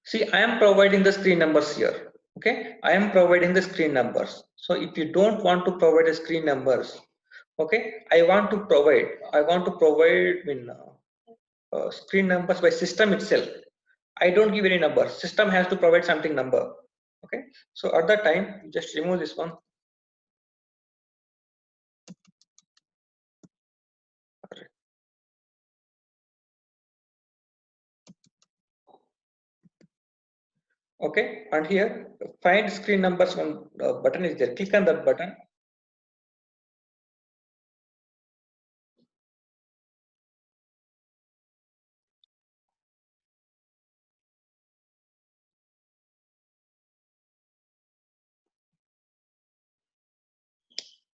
See, I am providing the screen numbers here. Okay, I am providing the screen numbers. So if you don't want to provide the screen numbers, okay, I want to provide screen numbers by system itself. I don't give any number, system has to provide something number. Okay, so at that time just remove this one. Okay, and here find screen numbers one button is there. Click on that button.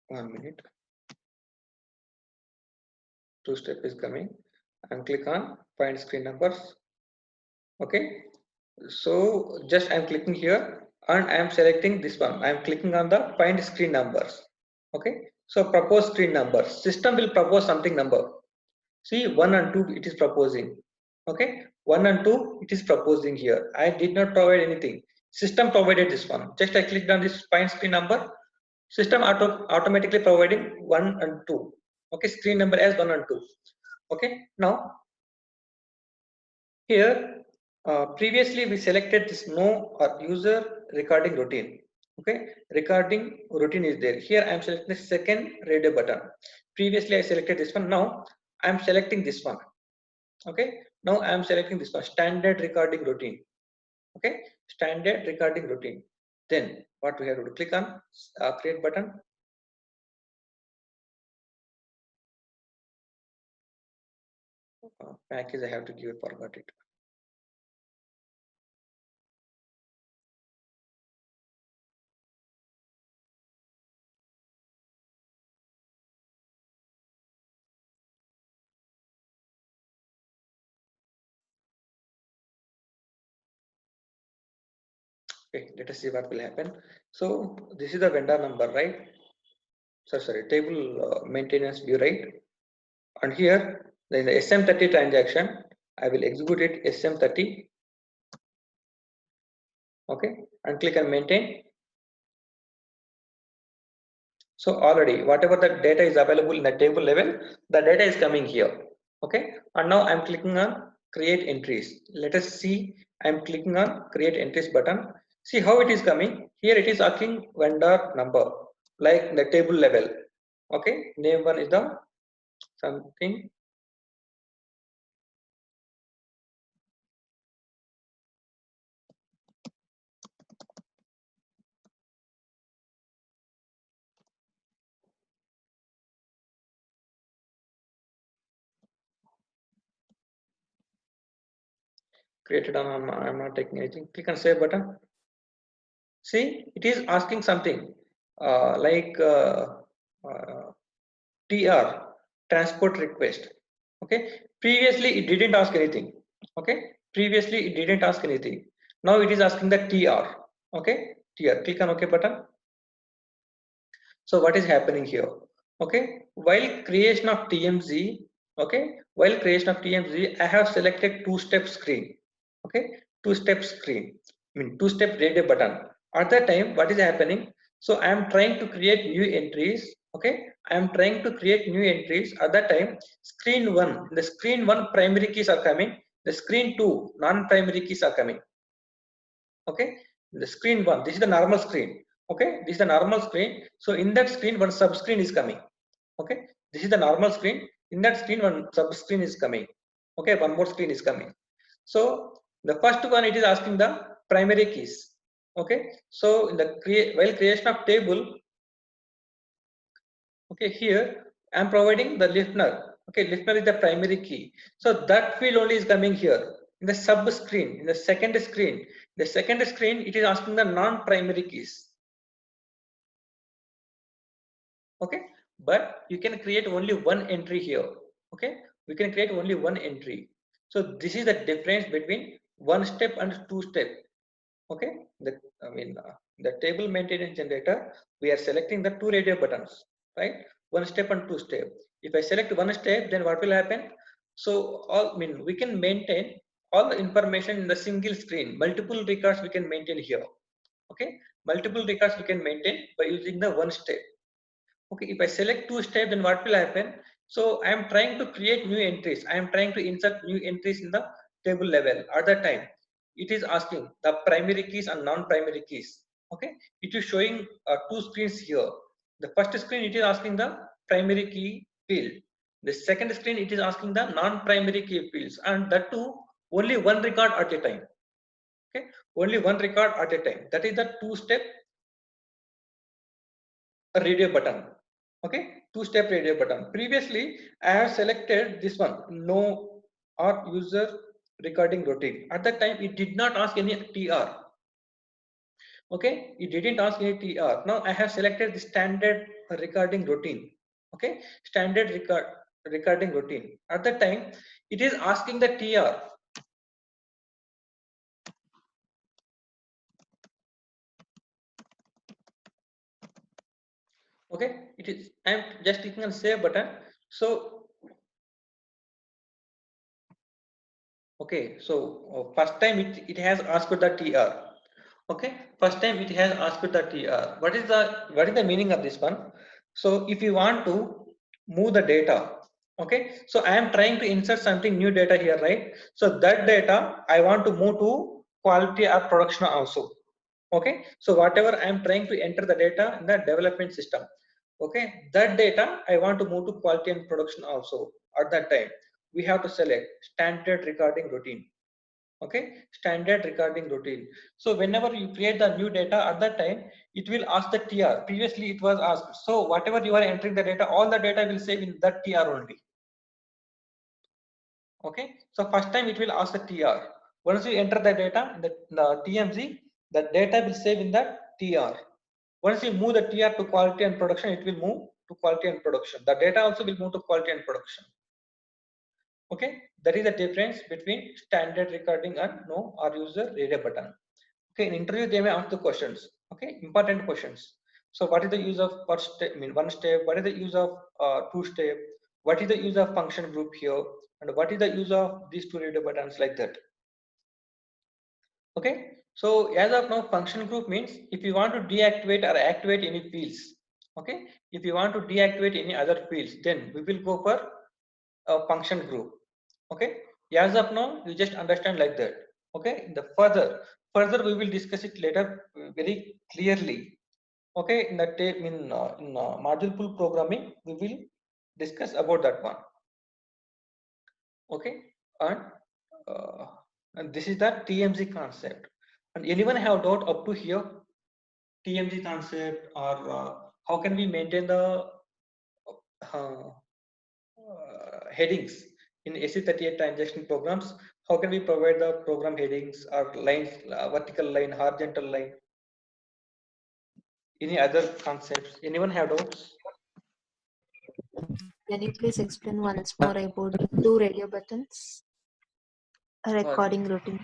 One minute. Two step is coming and click on find screen numbers. Okay, so just I'm clicking here and I'm selecting this one. I'm clicking on the find screen numbers. Okay, so propose screen numbers. System will propose something number. See, 1 and 2 it is proposing. Okay, 1 and 2 it is proposing here. I did not provide anything. System provided this one. Just I clicked on this find screen number. System automatically providing 1 and 2. Okay, screen number as 1 and 2. Okay, now here previously we selected this no or user recording routine. Okay, recording routine is there. Here I am selecting the second radio button. Previously I selected this one. Now I am selecting this one. Okay, now I am selecting this one, standard recording routine. Okay, standard recording routine. Then what we have to do, click on create button. Package I have to give, forgot it. Okay, let us see what will happen. So this is the vendor number, right? Sorry, table maintenance view, right? And here in the SM30 transaction, I will execute it SM30. Okay, and click on maintain. So already whatever the data is available in the table level, the data is coming here. Okay, and now I'm clicking on create entries. Let us see. I'm clicking on create entries button. See how it is coming. Here it is asking vendor number like the table level. Okay, name one is the something. Created on, I'm not taking anything. Click on save button. See, it is asking something like TR, transport request. Okay, previously it didn't ask anything. Okay, previously it didn't ask anything. Now it is asking the TR. Okay, TR. Click on OK button. So what is happening here? Okay, while creation of TMZ, okay, while creation of TMZ, I have selected two-step screen. Okay, two-step screen, I mean two-step radio button. At that time, what is happening? So I am trying to create new entries. Okay, I am trying to create new entries. At that time, screen one, the screen one primary keys are coming. The screen two non-primary keys are coming. Okay, the screen one, this is the normal screen. Okay, this is the normal screen. So in that screen, one subscreen is coming. Okay, this is the normal screen. In that screen, one subscreen is coming. Okay, one more screen is coming. So the first one, it is asking the primary keys. Okay, so in the while creation of table, okay, here I am providing the listener. Okay, listener is the primary key. So that field only is coming here in the sub screen, in the second screen. The second screen, it is asking the non-primary keys. Okay, but you can create only one entry here. Okay, we can create only one entry. So this is the difference between one step and two step. Okay, the table maintenance generator, we are selecting the two radio buttons, right? One step and two step. If I select one step, then what will happen? So all we can maintain all the information in the single screen. Multiple records we can maintain here. Okay, multiple records we can maintain by using the one step. Okay, if I select two steps, then what will happen? So I am trying to create new entries. I am trying to insert new entries in the table level. At that time, it is asking the primary keys and non-primary keys. Okay, it is showing two screens here. The first screen, it is asking the primary key field. The second screen, it is asking the non-primary key fields, and that too only one record at a time. Okay, only one record at a time. That is the two-step radio button. Okay, two-step radio button. Previously, I have selected this one, no or user recording routine. At that time, it did not ask any TR. Okay, it didn't ask any TR. Now I have selected the standard recording routine. Okay, standard recording routine. At that time, it is asking the TR. Okay, it is. I am just clicking on save button. So okay, so first time it has asked the TR. Okay, first time it has asked the TR. What is the meaning of this one? So if you want to move the data, okay, so I am trying to insert something new data here, right? So that data I want to move to quality of production also. Okay, so whatever I am trying to enter the data in the development system, okay, that data I want to move to quality and production also. At that time, we have to select standard recording routine. Okay, standard recording routine. So whenever you create the new data, at that time it will ask the TR. Previously it was asked, so whatever you are entering the data, all the data will save in that TR only. Okay, so first time it will ask the TR. Once you enter the data in the TMZ, the data will save in that TR. Once you move the TR to quality and production, it will move to quality and production. The data also will move to quality and production. Okay, that is the difference between standard recording and no or user radio button. Okay, in interview they may ask the questions. Okay, important questions. So what is the use of first step, one step? What is the use of two step? What is the use of function group here? And what is the use of these two radio buttons, like that? Okay, so as of now, function group means if you want to deactivate or activate any fields. Okay, if you want to deactivate any other fields, then we will go for a function group. Okay, as of now you just understand like that. Okay, the further we will discuss it later very clearly. Okay, in the module pool programming we will discuss about that one. Okay, and this is the TMZ concept. And anyone have doubt up to here? TMZ concept, or how can we maintain the headings in AC38 transaction programs? How can we provide the program headings or lines, vertical line, horizontal line? Any other concepts? Anyone have doubts? Can you please explain once more about two radio buttons? A recording routine.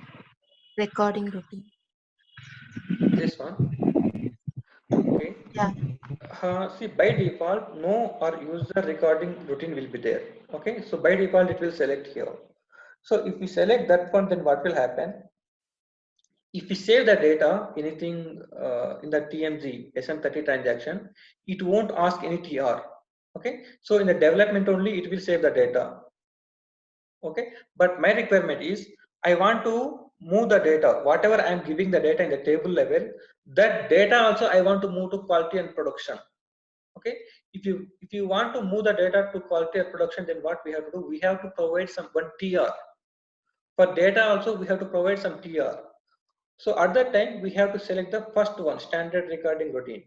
Recording routine. This one. Okay. Yeah. See, by default, no or user recording routine will be there. Okay. So by default, it will select here. So if we select that one, then what will happen? If we save the data, anything in the TMZ SM30 transaction, it won't ask any TR. Okay. So in the development only, it will save the data. Okay. But my requirement is I want to move the data, whatever I am giving the data in the table level, that data also I want to move to quality and production. Okay, if you want to move the data to quality and production, then what we have to do, we have to provide some one TR. For data also we have to provide some TR. So at that time we have to select the first one, standard recording routine.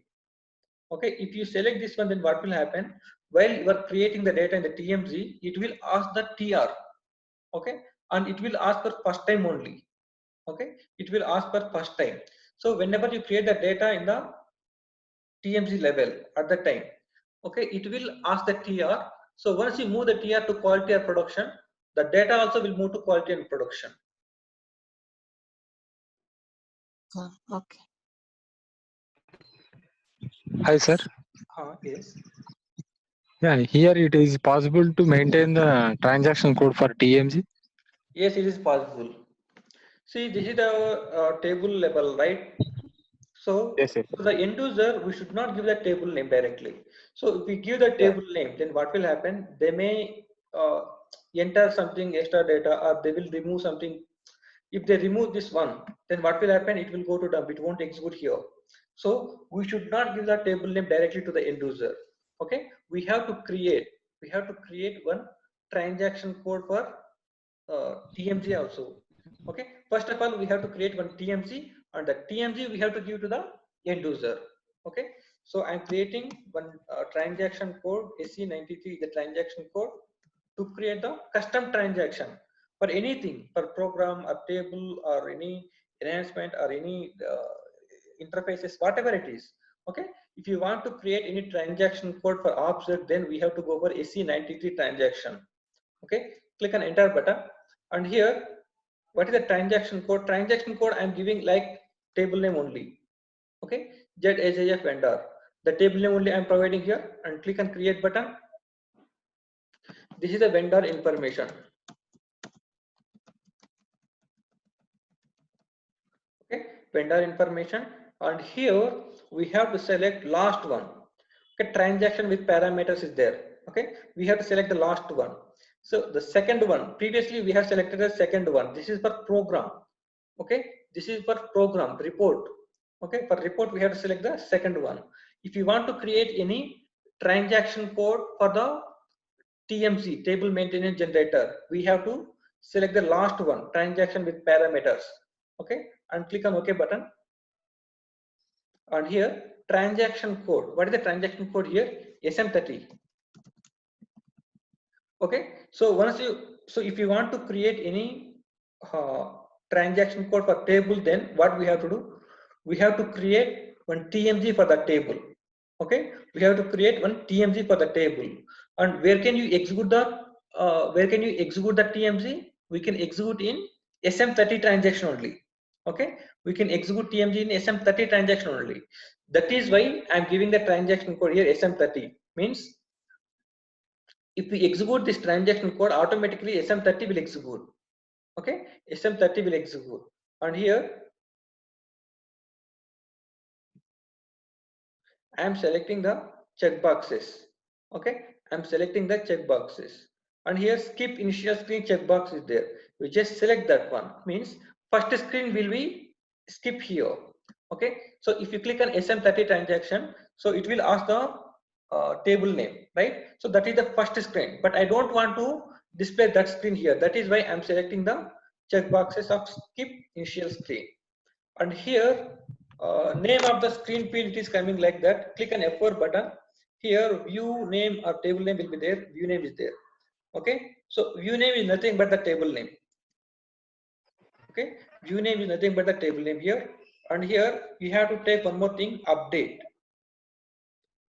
Okay, if you select this one, then what will happen? While you are creating the data in the TMZ, it will ask the TR. Okay, and it will ask for first time only. Okay, it will ask for first time. So whenever you create the data in the TMZ level at that time, okay, it will ask the TR. So once you move the TR to quality or production, the data also will move to quality and production. Okay. Hi, sir. Yes. Yeah, here it is possible to maintain the transaction code for TMZ. Yes, it is possible. See, this is the table level, right? So Yes, yes. for the end user, we should not give the table name directly. So if we give the Yeah. table name, then what will happen? They may enter something extra data, or they will remove something. If they remove this one, then what will happen? It will go to dump. It won't execute here. So we should not give the table name directly to the end user. Okay, we have to create. We have to create one transaction code for TMG also. Okay, first of all, we have to create one TMG, and the TMG we have to give to the end user. Okay, so I'm creating one transaction code SE93, the transaction code, to create the custom transaction for anything, for program or table or any enhancement or any interfaces, whatever it is. Okay, if you want to create any transaction code for object, then we have to go for SE93 transaction. Okay, click on enter button, and here what is the transaction code? Transaction code I'm giving like table name only. Okay, ZHIF vendor, the table name only I'm providing here, and click on create button. This is the vendor information. Okay, vendor information, and here we have to select last one. Okay, transaction with parameters is there. Okay, we have to select the last one. So the second one, previously we have selected the second one. This is for program. Okay, this is for program report. Okay, for report we have to select the second one. If you want to create any transaction code for the TMC, table maintenance generator, we have to select the last one, transaction with parameters. Okay, and click on OK button. And here transaction code, what is the transaction code here? SM30. Okay, so if you want to create any transaction code for table, then what we have to do? We have to create one TMG for the table. Okay, we have to create one TMG for the table. And where can you execute the TMG? We can execute in SM30 transaction only. Okay, we can execute TMG in SM30 transaction only. That is why I'm giving the transaction code here SM30. Means if we execute this transaction code, automatically SM30 will execute. Okay, SM30 will execute. And here I am selecting the checkboxes. Okay, I am selecting the checkboxes. And here skip initial screen checkbox is there. We just select that one. Means first screen will be skip here. Okay, so if you click on SM30 transaction, so it will ask the table name, right? So that is the first screen, but I don't want to display that screen here. That is why I'm selecting the checkboxes of skip initial screen. And here name of the screen field is coming like that. Click on F4 button. Here view name or table name will be there. View name is there. Okay, so view name is nothing but the table name. Okay, view name is nothing but the table name here. And here you have to take one more thing, update.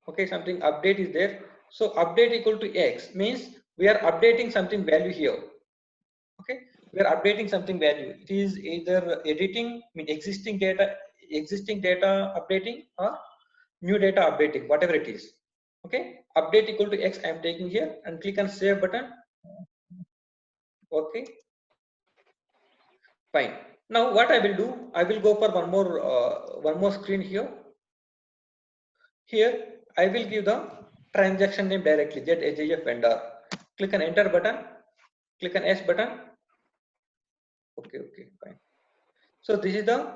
Okay, something update is there. So update equal to X means we are updating something value here. Okay, we are updating something value. It is either editing, existing data updating, or new data updating, whatever it is. Okay, update equal to X I am taking here, and click on save button. Okay, fine. Now what I will do, I will go for one more screen here. Here I will give the transaction name directly, ZHIF vendor. Click on enter button, click on S button. Okay, fine. So this is the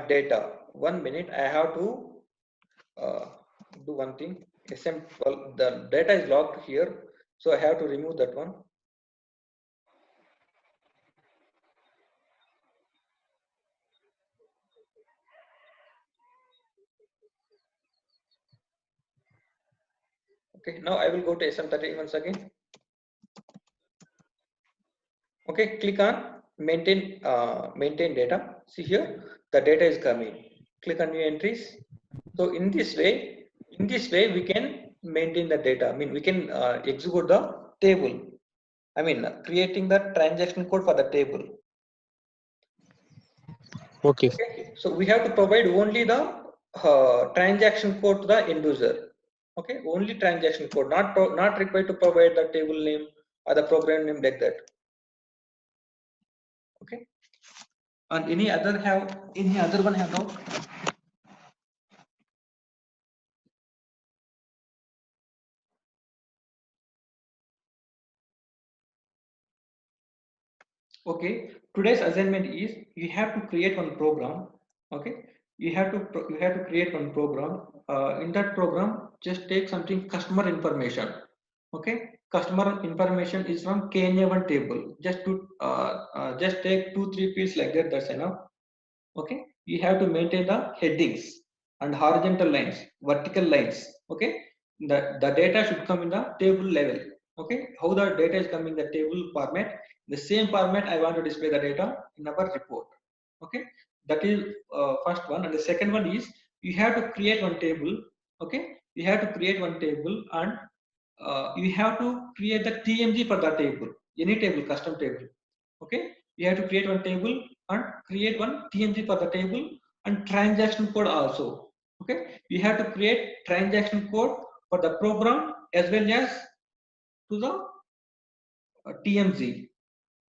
data. 1 minute, I have to do one thing. Well, the data is locked here, so I have to remove that one. Okay, now I will go to SM30 once again. Okay, click on maintain data. See here, the data is coming. Click on new entries. So in this way we can maintain the data. I mean, we can execute the table. I mean, creating the transaction code for the table. Okay. Okay, so we have to provide only the transaction code to the end user. Okay, only transaction code, not required to provide the table name or the program name like that. Okay, And any other one have doubt? Okay, today's assignment is you have to create one program. Okay, you have to create one program. In that program, just take something customer information. Okay, customer information is from KNA1 table. Just take 2-3 fields like that. That's enough. Okay, you have to maintain the headings and horizontal lines, vertical lines. Okay, the data should come in the table level. Okay, how the data is coming in the table format, the same format I want to display the data in our report. Okay, that is first one. And the second one is you have to create one table. Okay, you have to create one table, and you have to create the TMG for the table, any table, custom table. Okay, you have to create one table and create one TMG for the table and transaction code also. Okay, you have to create transaction code for the program as well as to the TMG.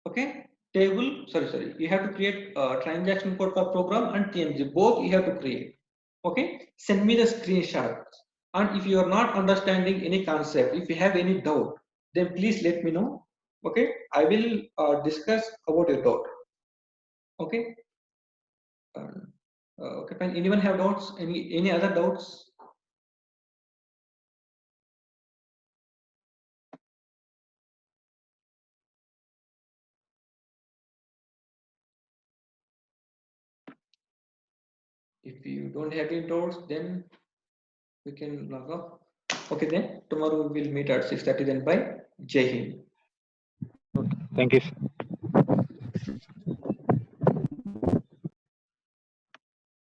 Okay, table, sorry, you have to create transaction code for program and TMG, both you have to create. Okay, send me the screenshot. And if you are not understanding any concept, if you have any doubt, then please let me know. Okay, I will discuss about your doubt. Okay. Okay, fine. Anyone have doubts? Any other doubts? If you don't have any doubts, then we can log off. Okay, then tomorrow we will meet at 6:30. Then bye. Jai Hind. Okay. Thank you, sir.